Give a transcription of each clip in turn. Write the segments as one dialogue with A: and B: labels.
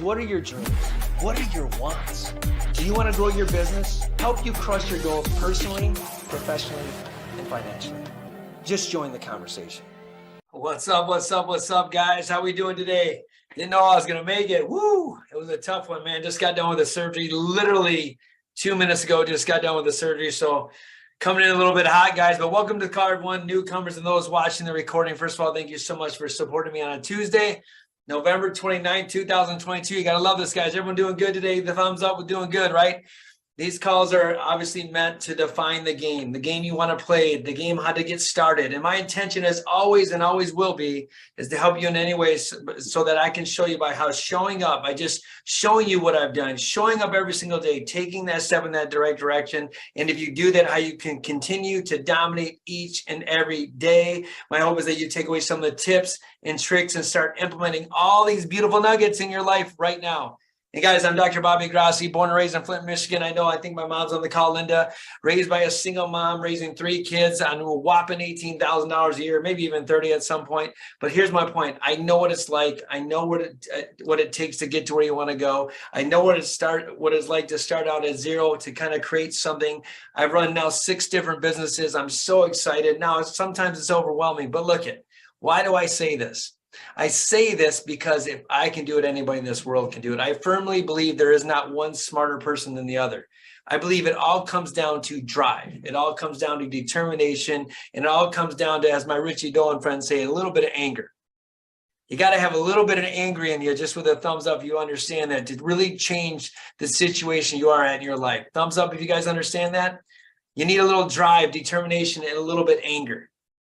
A: What are your dreams? What are your wants? Do you want to grow your business? Help you crush your goals personally, professionally, and financially? Just join the conversation. What's up, guys? How we doing today? Didn't know I was going to make it. Woo! It was a tough one, man. Just got done with the surgery. Literally 2 minutes ago, just got done with the surgery. So coming in a little bit hot, guys. But welcome to the call, everyone, newcomers and those watching the recording. First of all, thank you so much for supporting me on a Tuesday. November 29th, 2022. You got to love this, guys. Everyone doing good today? The thumbs up. We're doing good, right? These calls are obviously meant to define the game you want to play, the game, how to get started. And my intention is always and always will be is to help you in any way so that I can show you by how showing up, by just showing you what I've done, showing up every single day, taking that step in that direct direction. And if you do that, how you can continue to dominate each and every day. My hope is that you take away some of the tips and tricks and start implementing all these beautiful nuggets in your life right now. Hey guys, I'm Dr. Bobby Grossi, born and raised in Flint, Michigan. I think my mom's on the call, Linda. Raised by a single mom, raising 3 kids on a whopping $18,000 a year, maybe even 30 at some point. But here's my point. I know what it's like. I know what it takes to get to where you want to go. I know what it's like to start out at zero, to kind of create something. I've run now 6 different businesses. I'm so excited. Now, sometimes it's overwhelming, but look it. Why do I say this? I say this because if I can do it, anybody in this world can do it. I firmly believe there is not one smarter person than the other. I believe it all comes down to drive. It all comes down to determination. And it all comes down to, as my Richie Dolan friends say, a little bit of anger. You got to have a little bit of anger in you, just with a thumbs up. You understand that, to really change the situation you are at in your life. Thumbs up if you guys understand that. You need a little drive, determination, and a little bit anger.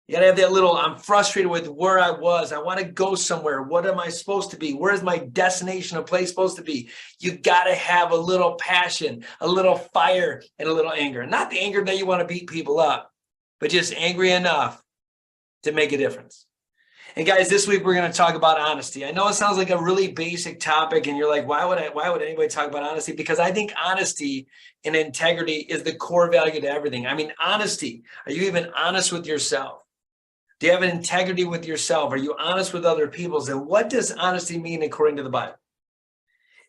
A: You got to have that little, I'm frustrated with where I was. I want to go somewhere. What am I supposed to be? Where is my destination, a place supposed to be? You got to have a little passion, a little fire, and a little anger. Not the anger that you want to beat people up, but just angry enough to make a difference. And guys, this week we're going to talk about honesty. I know it sounds like a really basic topic, and you're like, why would anybody talk about honesty? Because I think honesty and integrity is the core value to everything. I mean, honesty. Are you even honest with yourself? Do you have an integrity with yourself? Are you honest with other people? And what does honesty mean according to the Bible?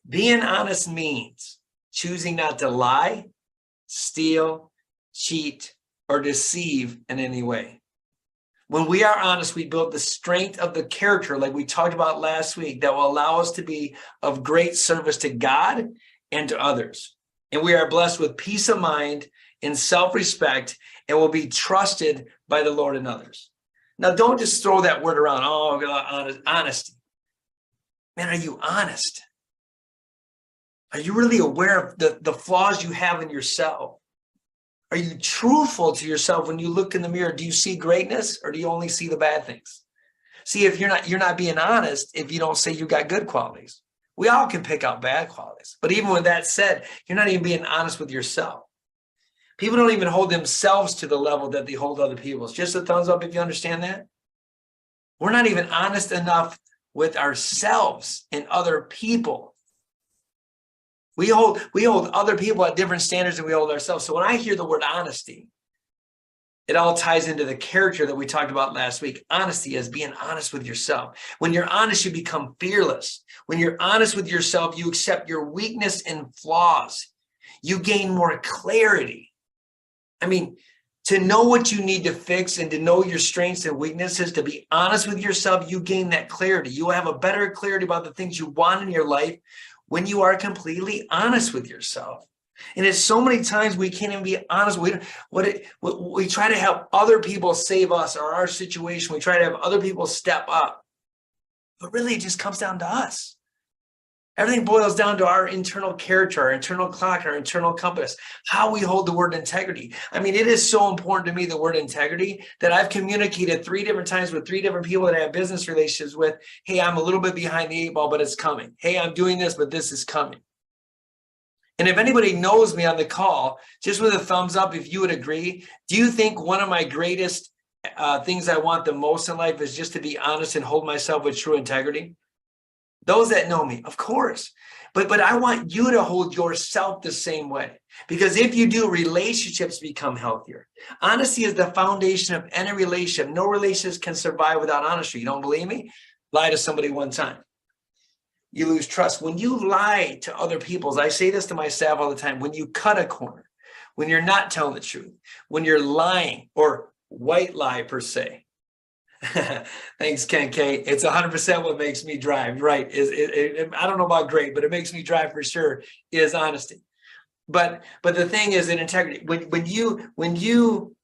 A: Being honest means choosing not to lie, steal, cheat, or deceive in any way. When we are honest, we build the strength of the character, like we talked about last week, that will allow us to be of great service to God and to others. And we are blessed with peace of mind and self-respect, and will be trusted by the Lord and others. Now, don't just throw that word around. Oh, honesty. Man, are you honest? Are you really aware of the flaws you have in yourself? Are you truthful to yourself when you look in the mirror? Do you see greatness, or do you only see the bad things? See, if you're not being honest if you don't say you got good qualities. We all can pick out bad qualities. But even with that said, you're not even being honest with yourself. People don't even hold themselves to the level that they hold other people's. Just a thumbs up if you understand that. We're not even honest enough with ourselves and other people. We hold other people at different standards than we hold ourselves. So when I hear the word honesty, it all ties into the character that we talked about last week. Honesty is being honest with yourself. When you're honest, you become fearless. When you're honest with yourself, you accept your weakness and flaws. You gain more clarity. I mean, to know what you need to fix and to know your strengths and weaknesses, to be honest with yourself, you gain that clarity. You will have a better clarity about the things you want in your life when you are completely honest with yourself. And it's so many times we can't even be honest. We try to have other people save us or our situation. We try to have other people step up. But really, it just comes down to us. Everything boils down to our internal character, our internal clock, our internal compass, how we hold the word integrity. I mean, it is so important to me, the word integrity, that I've communicated 3 different times with 3 different people that I have business relationships with. Hey, I'm a little bit behind the 8 ball, but it's coming. Hey, I'm doing this, but this is coming. And if anybody knows me on the call, just with a thumbs up, if you would agree, do you think one of my greatest things I want the most in life is just to be honest and hold myself with true integrity? Those that know me, of course. But I want you to hold yourself the same way. Because if you do, relationships become healthier. Honesty is the foundation of any relationship. No relationships can survive without honesty. You don't believe me? Lie to somebody one time. you lose trust. When you lie to other people, I say this to my staff all the time, when you cut a corner, when you're not telling the truth, when you're lying or white lie per se. Thanks, Ken K. It's 100% what makes me drive, right? I don't know about great, but it makes me drive for sure, is honesty. But the thing is in integrity, when you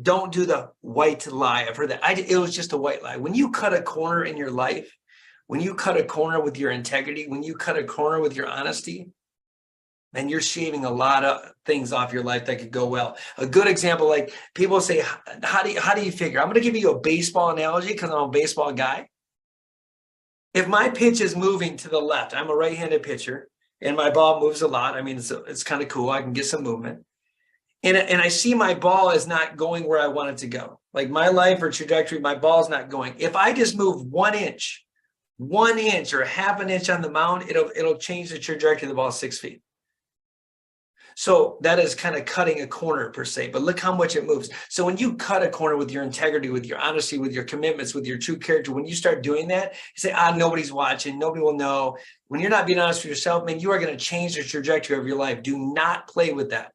A: don't do the white lie, I've heard that. It was just a white lie. When you cut a corner in your life, when you cut a corner with your integrity, when you cut a corner with your honesty, and you're shaving a lot of things off your life that could go well. A good example, like people say, how do you figure? I'm going to give you a baseball analogy because I'm a baseball guy. If my pitch is moving to the left, I'm a right-handed pitcher, and my ball moves a lot. I mean, it's kind of cool. I can get some movement. And I see my ball is not going where I want it to go. Like my life or trajectory, my ball's not going. If I just move 1 inch or half an inch on the mound, it'll change the trajectory of the ball 6 feet. So that is kind of cutting a corner per se, but look how much it moves. So when you cut a corner with your integrity, with your honesty, with your commitments, with your true character, when you start doing that, you say, nobody's watching, nobody will know. When you're not being honest with yourself, man, you are going to change the trajectory of your life. Do not play with that.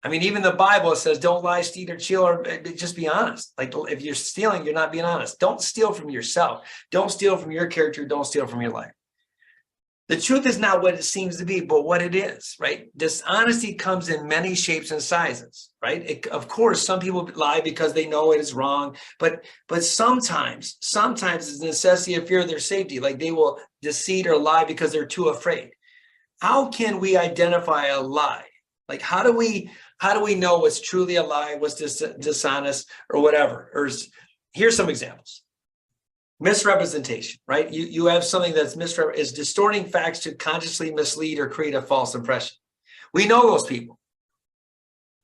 A: I mean, even the Bible says, don't lie, steal, or cheat, or just be honest. Like if you're stealing, you're not being honest. Don't steal from yourself. Don't steal from your character. Don't steal from your life. The truth is not what it seems to be, but what it is, right? Dishonesty comes in many shapes and sizes, right? Of course, some people lie because they know it is wrong, but sometimes it's a necessity of fear of their safety. Like they will deceive or lie because they're too afraid. How can we identify a lie? Like how do we know what's truly a lie, what's dishonest, or whatever? Here's some examples. Misrepresentation, right? You have something that's is distorting facts to consciously mislead or create a false impression. We know those people.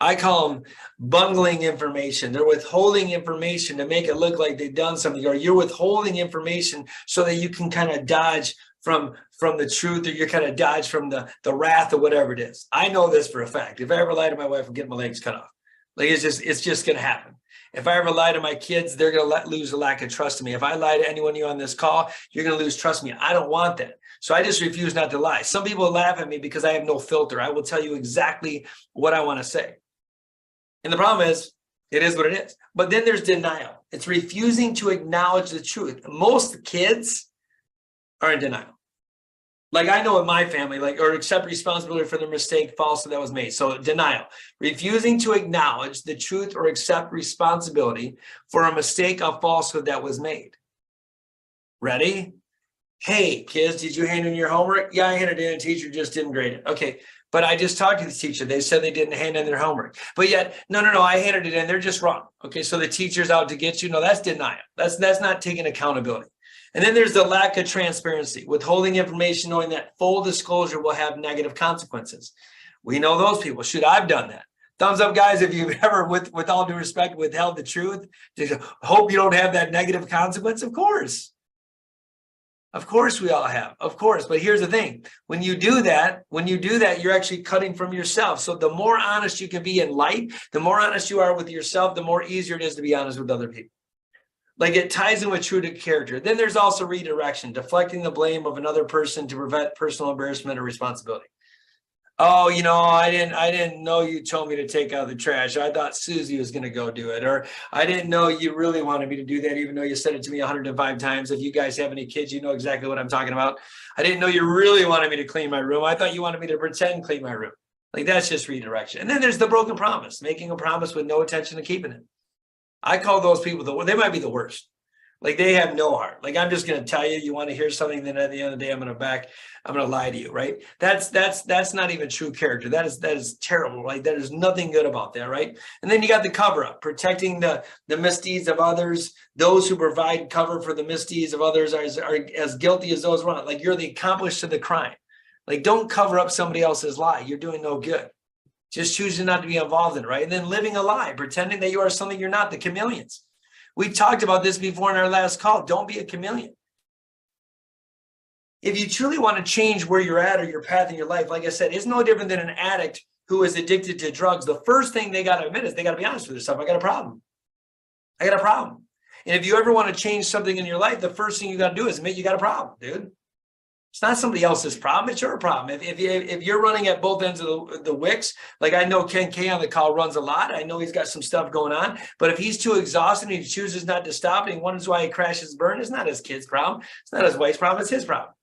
A: I call them bungling information. They're withholding information to make it look like they've done something, or you're withholding information so that you can kind of dodge from the truth, or you're kind of dodge from the wrath or whatever it is. I know this for a fact. If I ever lie to my wife, I'm getting my legs cut off. Like it's just going to happen. If I ever lie to my kids, they're going to lose a lack of trust in me. If I lie to anyone you on this call, you're going to lose trust in me. I don't want that. So I just refuse not to lie. Some people laugh at me because I have no filter. I will tell you exactly what I want to say. And the problem is, it is what it is. But then there's denial. It's refusing to acknowledge the truth. Most kids are in denial. Like I know in my family, or accept responsibility for the mistake, falsehood that was made. So denial, refusing to acknowledge the truth or accept responsibility for a mistake of falsehood that was made. Ready? Hey, kids, did you hand in your homework? Yeah, I handed it in. Teacher just didn't grade it. Okay, but I just talked to the teacher. They said they didn't hand in their homework. But yet, no, I handed it in. They're just wrong. Okay, so the teacher's out to get you. No, that's denial. That's not taking accountability. And then there's the lack of transparency, withholding information, knowing that full disclosure will have negative consequences. We know those people. Shoot, I've done that. Thumbs up, guys, if you've ever, with all due respect, withheld the truth. Hope you don't have that negative consequence. Of course we all have, of course. But here's the thing. When you do that, you're actually cutting from yourself. So the more honest you can be in life, the more honest you are with yourself, the more easier it is to be honest with other people. Like it ties in with true to character. Then there's also redirection, deflecting the blame of another person to prevent personal embarrassment or responsibility. Oh, I didn't know you told me to take out the trash. I thought Susie was going to go do it. Or I didn't know you really wanted me to do that, even though you said it to me 105 times. If you guys have any kids, you know exactly what I'm talking about. I didn't know you really wanted me to clean my room. I thought you wanted me to pretend clean my room. Like that's just redirection. And then there's the broken promise, making a promise with no intention of keeping it. I call those people they might be the worst. Like they have no heart. Like I'm just going to tell you, you want to hear something, then at the end of the day, I'm going to lie to you, right? That's not even true character. That is terrible, right? That is nothing good about that, right? And then you got the cover up, protecting the misdeeds of others. Those who provide cover for the misdeeds of others are as guilty as those wrong. Like you're the accomplice to the crime. Like don't cover up somebody else's lie. You're doing no good. Just choosing not to be involved in it, right? And then living a lie, pretending that you are something you're not, the chameleons. We talked about this before in our last call. Don't be a chameleon. If you truly want to change where you're at or your path in your life, like I said, it's no different than an addict who is addicted to drugs. The first thing they got to admit is they got to be honest with themselves. I got a problem. And if you ever want to change something in your life, the first thing you got to do is admit you got a problem, dude. It's not somebody else's problem. It's your problem. If you're running at both ends of the wicks, like I know Ken K on the call runs a lot. I know he's got some stuff going on. But if he's too exhausted and he chooses not to stop and he wonders why he crashes and burns, it's not his kid's problem. It's not his wife's problem. It's his problem.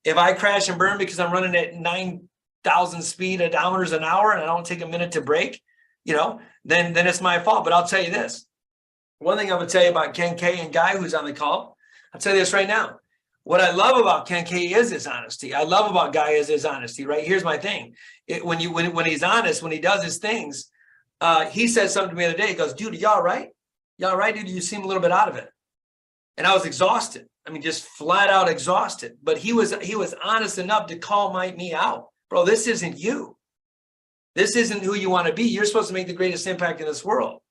A: If I crash and burn because I'm running at 9,000 speed odometers an hour and I don't take a minute to brake, then it's my fault. But I'll tell you this. One thing I'm going to tell you about Ken K and Guy who's on the call, I'll tell you this right now. What I love about Ken K is his honesty. I love about Guy is his honesty, right? Here's my thing. When he's honest, when he does his things, he said something to me the other day. He goes, dude, you all right? You all right, dude? You seem a little bit out of it. And I was exhausted. I mean, just flat out exhausted. But he was honest enough to call me out. Bro, this isn't you. This isn't who you want to be. You're supposed to make the greatest impact in this world.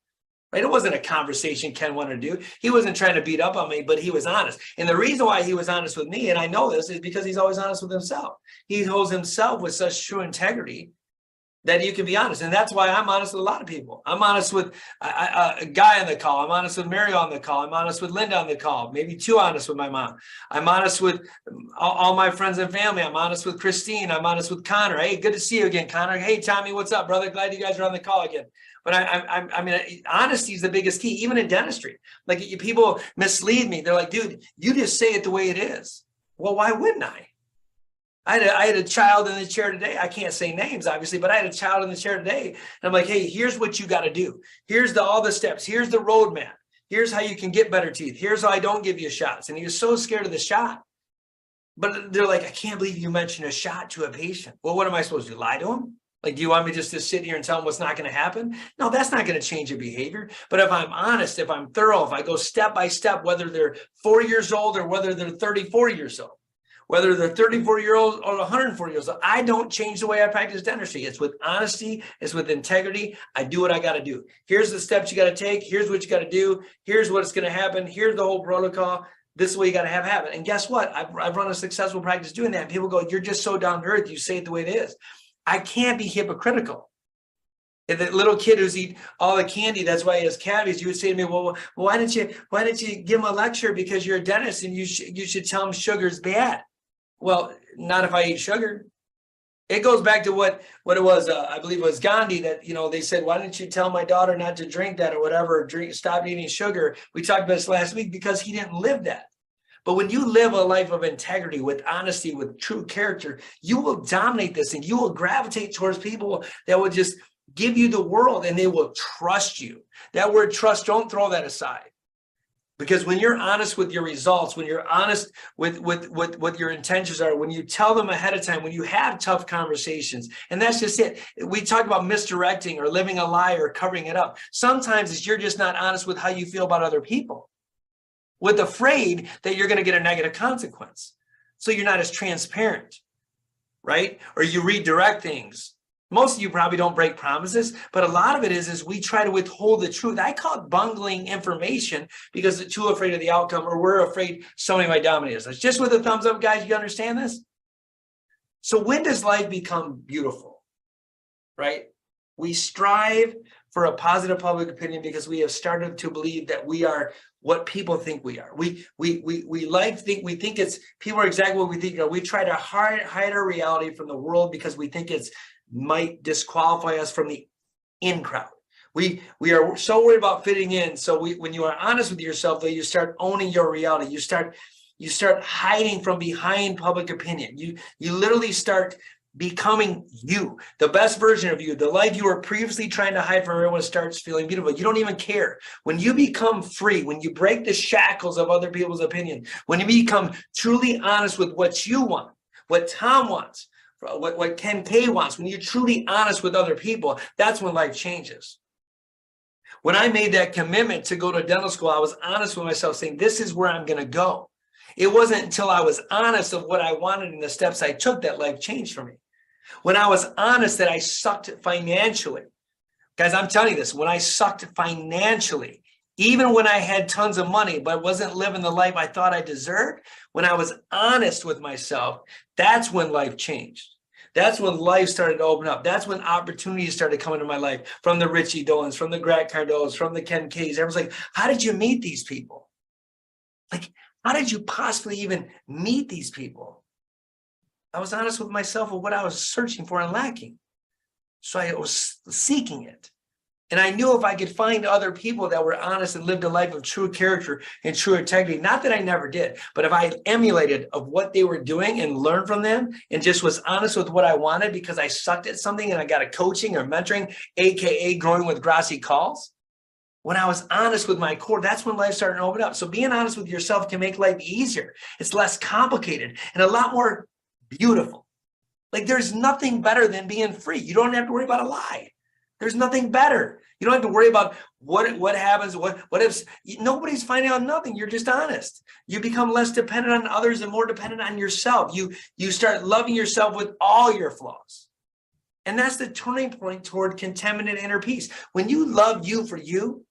A: Right? It wasn't a conversation Ken wanted to do. He wasn't trying to beat up on me, but he was honest. And the reason why he was honest with me, and I know this, is because he's always honest with himself. He holds himself with such true integrity that you can be honest. And that's why I'm honest with a lot of people. I'm honest with a Guy on the call. I'm honest with Mary on the call. I'm honest with Linda on the call. Maybe too honest with my mom. I'm honest with all my friends and family. I'm honest with Christine. I'm honest with Connor. Hey, good to see you again, Connor. Hey, Tommy, what's up, brother? Glad you guys are on the call again. But I mean, honesty is the biggest key, even in dentistry. Like people mislead me. They're like, dude, you just say it the way it is. Well, why wouldn't I? I had a child in the chair today. I can't say names, obviously, but I had a child in the chair today. And I'm like, hey, here's what you got to do. Here's all the steps. Here's the roadmap. Here's how you can get better teeth. Here's how I don't give you shots. And he was so scared of the shot. But they're like, I can't believe you mentioned a shot to a patient. Well, what am I supposed to do? Lie to him? Like, do you want me just to sit here and tell them what's not going to happen? No, that's not going to change your behavior. But if I'm honest, if I'm thorough, if I go step by step, whether they're 4 years old or whether they're 34 years old, whether they're 34 years old or 140 years old, I don't change the way I practice dentistry. It's with honesty. It's with integrity. I do what I got to do. Here's the steps you got to take. Here's what you got to do. Here's what's going to happen. Here's the whole protocol. This is what you got to have happen. And guess what? I've run a successful practice doing that. And people go, you're just so down to earth. You say it the way it is. I can't be hypocritical. If the little kid who's eat all the candy, that's why he has cavities, you would say to me, well, why didn't you give him a lecture because you're a dentist and you should tell him sugar's bad? Well, not if I eat sugar. It goes back to what it was, I believe it was Gandhi that, they said, why didn't you tell my daughter not to drink that or whatever, stop eating sugar? We talked about this last week because he didn't live that. But when you live a life of integrity, with honesty, with true character, you will dominate this and you will gravitate towards people that will just give you the world and they will trust you. That word trust, don't throw that aside. Because when you're honest with your results, when you're honest with what your intentions are, when you tell them ahead of time, when you have tough conversations, and that's just it. We talk about misdirecting or living a lie or covering it up. Sometimes it's you're just not honest with how you feel about other people, with afraid that you're going to get a negative consequence. So you're not as transparent, right? Or you redirect things. Most of you probably don't break promises, but a lot of it is we try to withhold the truth. I call it bungling information because they're too afraid of the outcome or we're afraid somebody might dominate us. Just with a thumbs up, guys, you understand this? So when does life become beautiful, right? We strive for a positive public opinion because we have started to believe that we are what people think we are. We think it's people are exactly what we think. We try to hide our reality from the world because we think it's might disqualify us from the in crowd. We are so worried about fitting in. So when you are honest with yourself, though, you start owning your reality. You start hiding from behind public opinion. You literally start becoming you, the best version of you, the life you were previously trying to hide from everyone starts feeling beautiful. You don't even care. When you become free, when you break the shackles of other people's opinion, when you become truly honest with what you want, what Tom wants, what Ken K wants, when you're truly honest with other people, that's when life changes. When I made that commitment to go to dental school, I was honest with myself saying, this is where I'm going to go. It wasn't until I was honest of what I wanted and the steps I took that life changed for me. When I was honest that I sucked financially, guys, I'm telling you this, when I sucked financially, even when I had tons of money, but wasn't living the life I thought I deserved, when I was honest with myself, that's when life changed. That's when life started to open up. That's when opportunities started coming to my life from the Richie Dolans, from the Grant Cardos, from the Ken Ks. Everyone's like, how did you meet these people? Like, how did you possibly even meet these people? I was honest with myself of what I was searching for and lacking. So I was seeking it. And I knew if I could find other people that were honest and lived a life of true character and true integrity, not that I never did, but if I emulated of what they were doing and learned from them and just was honest with what I wanted because I sucked at something and I got a coaching or mentoring, AKA growing with Grossi calls. When I was honest with my core, that's when life started to open up. So being honest with yourself can make life easier. It's less complicated and a lot more beautiful. Like there's nothing better than being free. You don't have to worry about a lie. There's nothing better. You don't have to worry about what happens, what if nobody's finding out nothing. You're just honest. You become less dependent on others and more dependent on yourself. You start loving yourself with all your flaws. And that's the turning point toward contentment and inner peace. When you love you for you,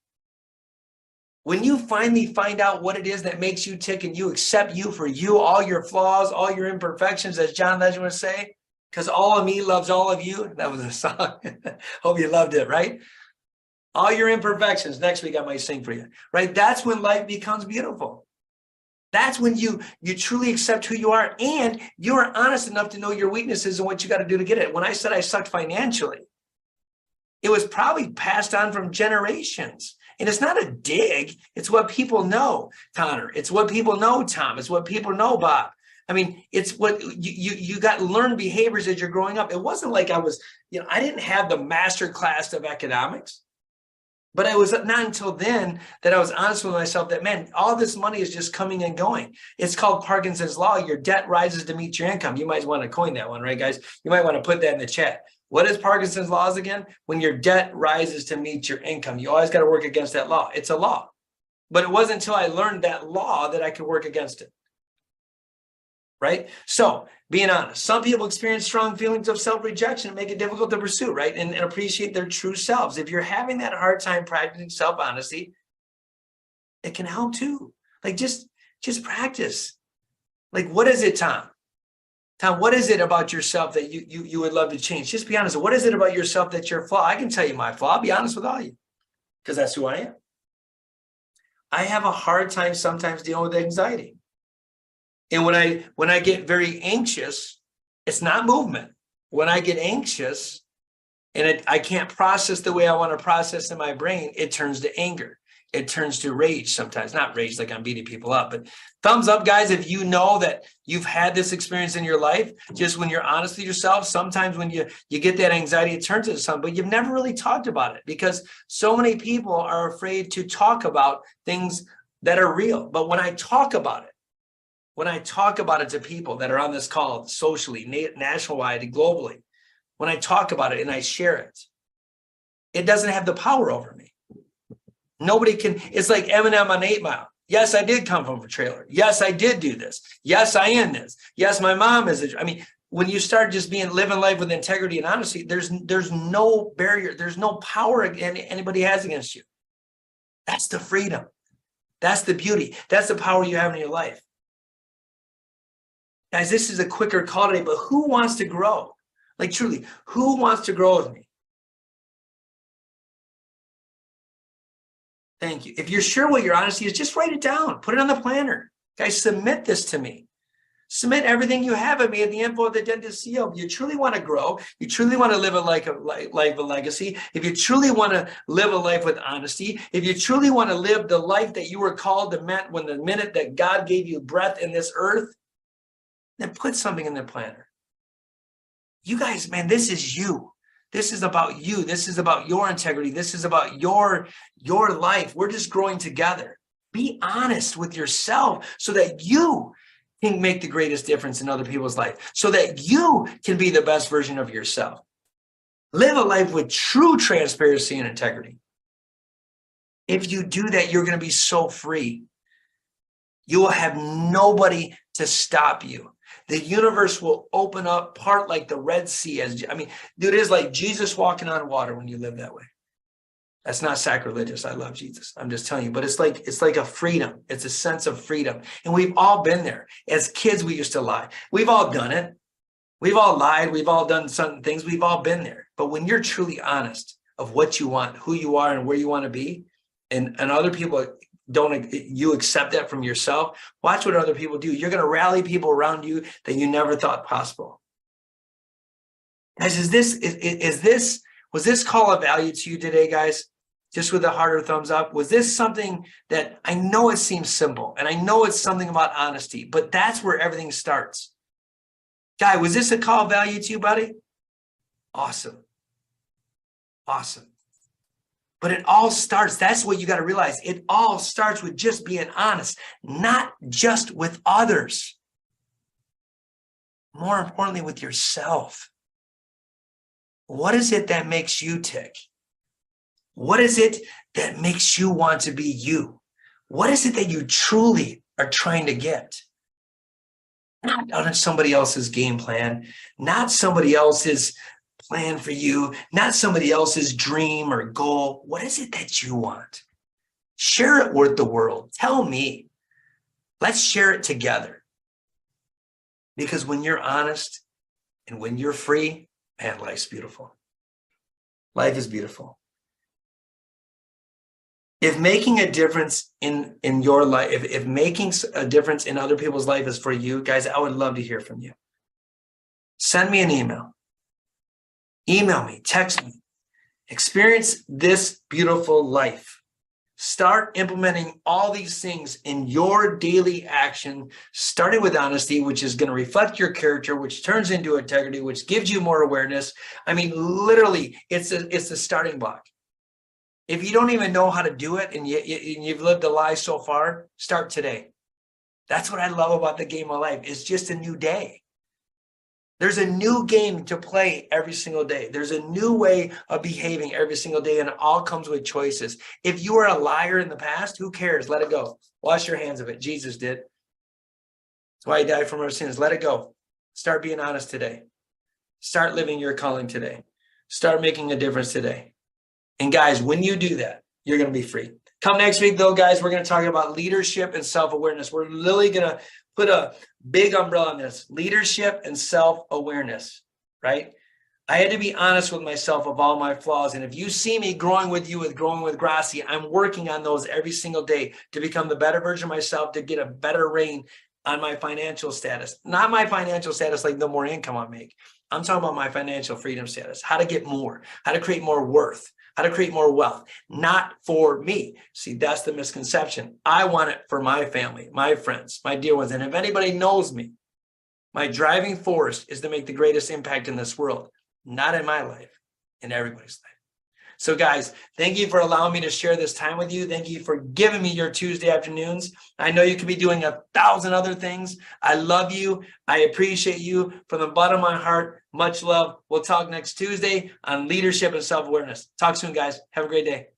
A: when you finally find out what it is that makes you tick and you accept you for you, all your flaws, all your imperfections, as John Legend would say, because all of me loves all of you. That was a song. Hope you loved it, right? All your imperfections. Next week I might sing for you, right? That's when life becomes beautiful. That's when you truly accept who you are and you're honest enough to know your weaknesses and what you got to do to get it. When I said I sucked financially, it was probably passed on from generations. And it's not a dig. It's what people know, Connor. It's what people know, Tom. It's what people know, Bob. I mean, it's what you got learned behaviors as you're growing up. It wasn't like I was, I didn't have the master class of economics, but it was not until then that I was honest with myself that, man, all this money is just coming and going. It's called Parkinson's Law. Your debt rises to meet your income. You might want to coin that one, right, guys? You might want to put that in the chat. What is Parkinson's laws again? When your debt rises to meet your income, you always got to work against that law. It's a law. But it wasn't until I learned that law that I could work against it. Right? So being honest, some people experience strong feelings of self-rejection and make it difficult to pursue, right? And appreciate their true selves. If you're having that hard time practicing self-honesty, it can help too. Like just practice. Like, what is it, Tom? Tom, what is it about yourself that you would love to change? Just be honest. What is it about yourself that's your flaw? I can tell you my flaw. I'll be honest with all you because that's who I am. I have a hard time sometimes dealing with anxiety. And when I get very anxious, it's not movement. When I get anxious and I can't process the way I want to process in my brain, it turns to anger. It turns to rage sometimes. Not rage like I'm beating people up, but thumbs up, guys, if you know that you've had this experience in your life. Just when you're honest with yourself, sometimes when you get that anxiety, it turns into something, but you've never really talked about it because so many people are afraid to talk about things that are real. But when I talk about it to people that are on this call socially, nationwide, globally, when I talk about it and I share it, it doesn't have the power over me. Nobody can. It's like Eminem on 8 Mile. Yes, I did come from a trailer. Yes, I did do this. Yes, I am this. Yes, my mom is. When you start just living life with integrity and honesty, there's no barrier. There's no power anybody has against you. That's the freedom. That's the beauty. That's the power you have in your life. Guys, this is a quicker call today, but who wants to grow? Like truly, who wants to grow with me? Thank you. If you're sure what your honesty is, just write it down. Put it on the planner. Guys, submit this to me. Submit everything you have at me at the info of the dentist CEO. If you truly want to grow, you truly want to live a life of legacy, if you truly want to live a life with honesty, if you truly want to live the life that you were called to when the minute that God gave you breath in this earth, then put something in the planner. You guys, man, this is you. This is about you. This is about your integrity. This is about your life. We're just growing together. Be honest with yourself so that you can make the greatest difference in other people's life, so that you can be the best version of yourself. Live a life with true transparency and integrity. If you do that, you're going to be so free. You will have nobody to stop you. The universe will open up, part like the Red Sea. Dude, it is like Jesus walking on water when you live that way. That's not sacrilegious. I love Jesus. I'm just telling you, but it's like a freedom. It's a sense of freedom. And we've all been there. As kids, we used to lie. We've all done it. We've all lied. We've all done certain things. We've all been there. But when you're truly honest of what you want, who you are, and where you want to be, and other people you accept that from yourself, watch what other people do. You're going to rally people around you that you never thought possible. Guys, was this call of value to you today, guys? Just with a harder thumbs up. Was this something that, I know it seems simple, and I know it's something about honesty, but that's where everything starts. Guy, was this a call of value to you, buddy? Awesome. Awesome. But it all starts, that's what you got to realize. It all starts with just being honest, not just with others. More importantly, with yourself. What is it that makes you tick? What is it that makes you want to be you? What is it that you truly are trying to get? Not on somebody else's game plan, not somebody else's plan for you, not somebody else's dream or goal. What is it that you want? Share it with the world. Tell me. Let's share it together. Because when you're honest and when you're free, man, life's beautiful. Life is beautiful. If making a difference in your life, if making a difference in other people's life is for you, guys, I would love to hear from you. Send me an email. Email me, text me. Experience this beautiful life. Start implementing all these things in your daily action, starting with honesty, which is going to reflect your character, which turns into integrity, which gives you more awareness. I mean, literally, it's the starting block. If you don't even know how to do it and you've lived a lie so far, start today. That's what I love about the game of life. It's just a new day. There's a new game to play every single day. There's a new way of behaving every single day, and it all comes with choices. If you were a liar in the past, who cares? Let it go. Wash your hands of it. Jesus did. That's why he died from our sins. Let it go. Start being honest today. Start living your calling today. Start making a difference today. And guys, when you do that, you're going to be free. Come next week, though, guys, we're going to talk about leadership and self-awareness. We're literally going to put a big umbrella on this. Leadership and self-awareness, right? I had to be honest with myself of all my flaws. And if you see me growing with you with Growing with Grossi, I'm working on those every single day to become the better version of myself, to get a better reign on my financial status. Not my financial status like the more income I make. I'm talking about my financial freedom status, how to get more, how to create more worth, how to create more wealth, not for me. See, that's the misconception. I want it for my family, my friends, my dear ones. And if anybody knows me, my driving force is to make the greatest impact in this world, not in my life, in everybody's life. So guys, thank you for allowing me to share this time with you. Thank you for giving me your Tuesday afternoons. I know you could be doing 1,000 other things. I love you. I appreciate you from the bottom of my heart. Much love. We'll talk next Tuesday on leadership and self-awareness. Talk soon, guys. Have a great day.